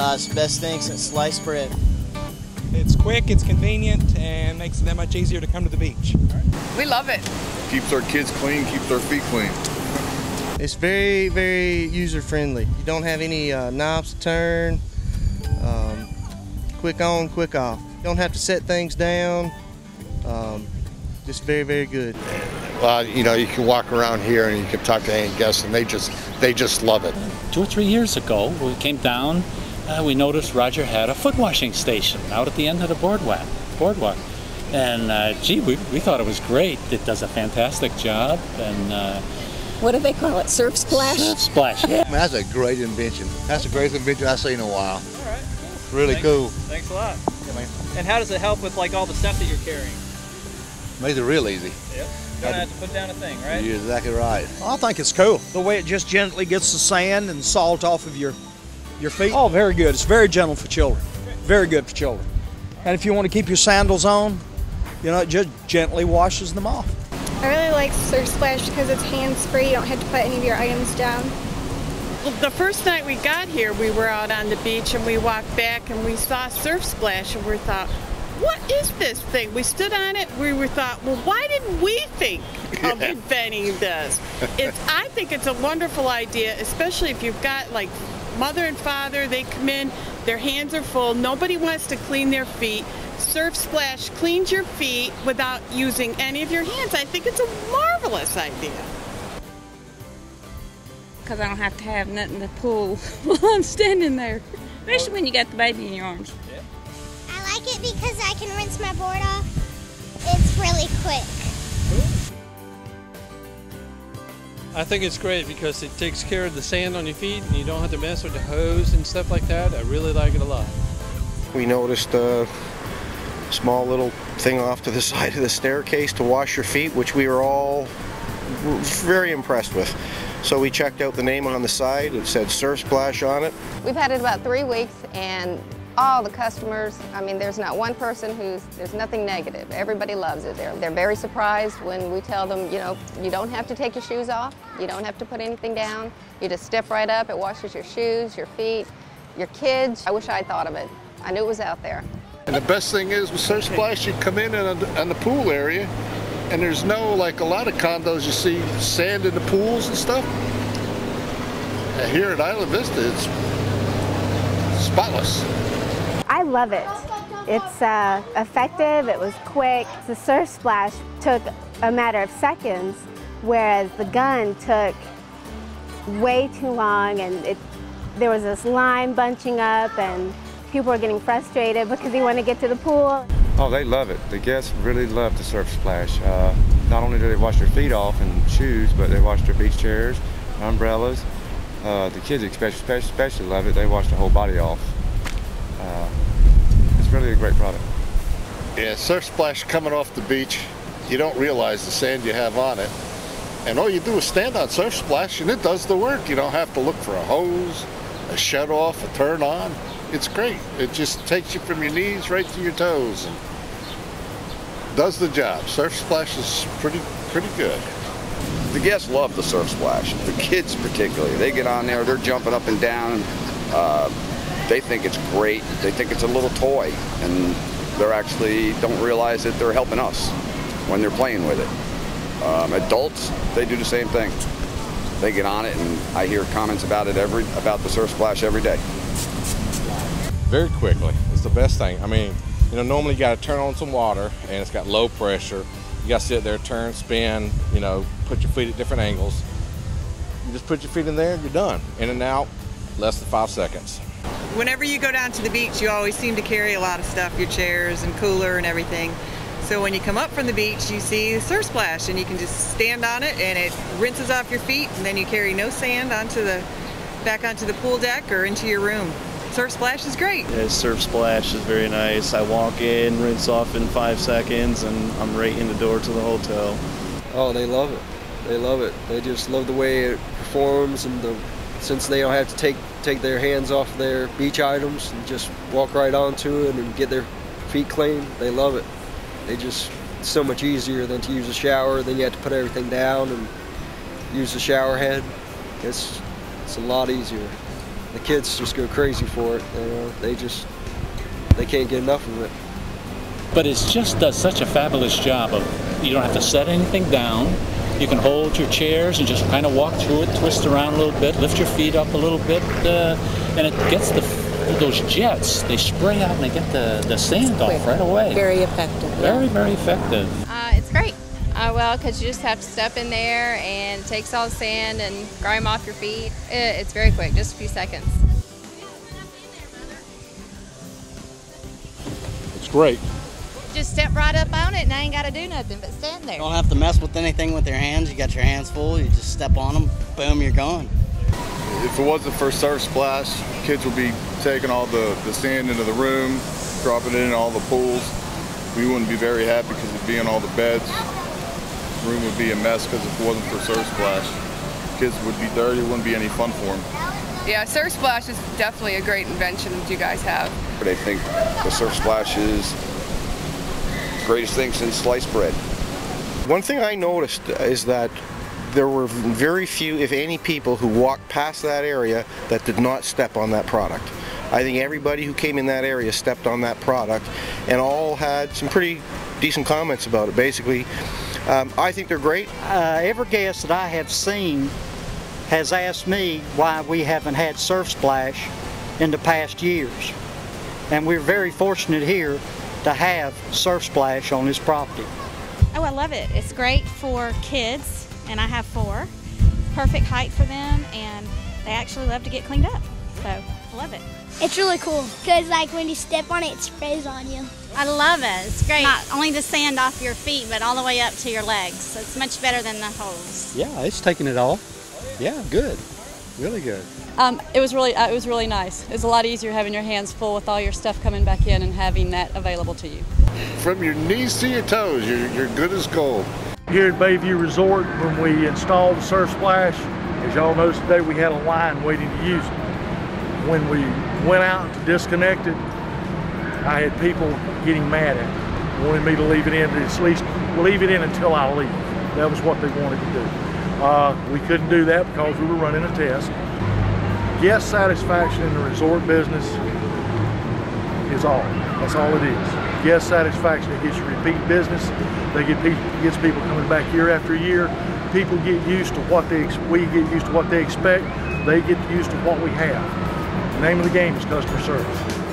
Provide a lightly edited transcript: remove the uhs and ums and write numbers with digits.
It's the best thing since sliced bread. It's quick, it's convenient, and makes it that much easier to come to the beach. We love it. Keeps our kids clean, keeps our feet clean. It's very, very user-friendly. You don't have any knobs to turn. Quick on, quick off. You don't have to set things down. Just very, very good. You know, you can walk around here and you can talk to any guest, and they just love it. 2 or 3 years ago, we came down. We noticed Roger had a foot washing station out at the end of the boardwalk. And gee, we thought it was great. It does a fantastic job. And What do they call it? Surf splash? Surf splash, yeah. Man, that's a great invention. That's the greatest invention I've seen in a while. All right. Really cool. Thanks a lot. Yeah, man. And how does it help with like all the stuff that you're carrying? Makes it real easy. Yeah. Don't have to put down a thing, right? You're exactly right. I think it's cool. The way it just gently gets the sand and salt off of your feet. Oh, very good. It's very gentle for children. Very good for children. And if you want to keep your sandals on, you know, it just gently washes them off. I really like Surf Splash because it's hands-free. You don't have to put any of your items down. Well, the first night we got here, we were out on the beach and we walked back and we saw Surf Splash and we thought, what is this thing? We stood on it, thought, well, why didn't we think of inventing this? I think it's a wonderful idea, especially if you've got like mother and father, they come in, their hands are full, nobody wants to clean their feet. Surf Splash cleans your feet without using any of your hands. I think it's a marvelous idea. Because I don't have to have nothing to pull while I'm standing there, especially when you got the baby in your arms. Yeah. I like it because I can rinse my board off. It's really quick. I think it's great because it takes care of the sand on your feet and you don't have to mess with the hose and stuff like that. I really like it a lot. We noticed a small little thing off to the side of the staircase to wash your feet, which we were all very impressed with. So we checked out the name on the side. It said Surf Splash on it. We've had it about 3 weeks, and all the customers, I mean, there's not one person there's nothing negative. Everybody loves it. They're very surprised when we tell them, you know, you don't have to take your shoes off. You don't have to put anything down. You just step right up. It washes your shoes, your feet, your kids. I wish I'd thought of it. I knew it was out there. And the best thing is with Surf Splash, you come in on the pool area, and there's no, like a lot of condos, you see sand in the pools and stuff. And here at Isla Vista, it's spotless. I love it. It's effective, it was quick. The Surf Splash took a matter of seconds, whereas the gun took way too long, and there was this line bunching up, and people were getting frustrated because they want to get to the pool. Oh, they love it. The guests really love the Surf Splash. Not only do they wash their feet off and shoes, but they wash their beach chairs, umbrellas. The kids especially love it. They wash the whole body off. It's really a great product. Yeah, Surf Splash coming off the beach, you don't realize the sand you have on it. And all you do is stand on Surf Splash and it does the work. You don't have to look for a hose, a shut off, a turn on. It's great. It just takes you from your knees right to your toes and does the job. Surf Splash is pretty good. The guests love the Surf Splash. The kids particularly. They get on there, they're jumping up and down. They think it's great. They think it's a little toy, and they're actually don't realize that they're helping us when they're playing with it. Adults, they do the same thing. They get on it, and I hear comments about the Surf Splash every day. Very quickly. It's the best thing. I mean, you know, normally you got to turn on some water and it's got low pressure. You got to sit there, turn, spin, you know, put your feet at different angles. You just put your feet in there and you're done. In and out, less than 5 seconds. Whenever you go down to the beach, you always seem to carry a lot of stuff, your chairs and cooler and everything. So when you come up from the beach, you see the Surf Splash, and you can just stand on it and it rinses off your feet, and then you carry no sand back onto the pool deck or into your room. Surf Splash is great. Yeah, Surf Splash is very nice. I walk in, rinse off in 5 seconds, and I'm right in the door to the hotel. Oh, they love it. They love it. They just love the way it performs, and since they don't have to take their hands off their beach items and just walk right onto it and get their feet clean, they love it. It's so much easier than to use a shower. Then you have to put everything down and use the shower head. It's a lot easier. the kids just go crazy for it. You know, they can't get enough of it. But it just does such a fabulous job of, you don't have to set anything down. You can hold your chairs and just kind of walk through it, twist around a little bit, lift your feet up a little bit, and it gets those jets. They spray out and they get the sand off right away. Very effective. Very, very effective. It's great. Well, because you just have to step in there and it takes all the sand and grime off your feet. It's very quick, just a few seconds. It's great. Just step right up on it and I ain't got to do nothing but stand there. You don't have to mess with anything with your hands. You got your hands full, you just step on them, boom, you're gone. If it wasn't for Surf Splash, kids would be taking all the sand into the room, dropping it in all the pools. We wouldn't be very happy because it'd be in all the beds. The room would be a mess because if it wasn't for Surf Splash, kids would be dirty, it wouldn't be any fun for them. Yeah, Surf Splash is definitely a great invention that you guys have. They think the Surf Splash is the greatest thing since sliced bread. One thing I noticed is that there were very few, if any, people who walked past that area that did not step on that product. I think everybody who came in that area stepped on that product and all had some pretty decent comments about it. Basically, I think they're great. Every guest that I have seen has asked me why we haven't had Surf Splash in the past years. And we're very fortunate here to have Surf Splash on this property. Oh, I love it. It's great for kids, and I have 4. Perfect height for them, and they actually love to get cleaned up. So, I love it. It's really cool because like when you step on it, it sprays on you. I love it. It's great. Not only the sand off your feet, but all the way up to your legs. So it's much better than the hose. Yeah, it's taking it off. Yeah, good. Really good. It was really nice. It's a lot easier having your hands full with all your stuff coming back in and having that available to you. From your knees to your toes, you're good as gold. Here at Bayview Resort, when we installed the Surf Splash, as y'all noticed today, we had a line waiting to use it. When we went out to disconnect it, I had people getting mad at me, wanting me to leave it in, at least leave it in until I leave. That was what they wanted to do. We couldn't do that because we were running a test. Guest satisfaction in the resort business is all. That's all it is. Guest satisfaction, it gets you repeat business. Gets people coming back year after year. People get used to we get used to what they expect. They get used to what we have. The name of the game is customer service.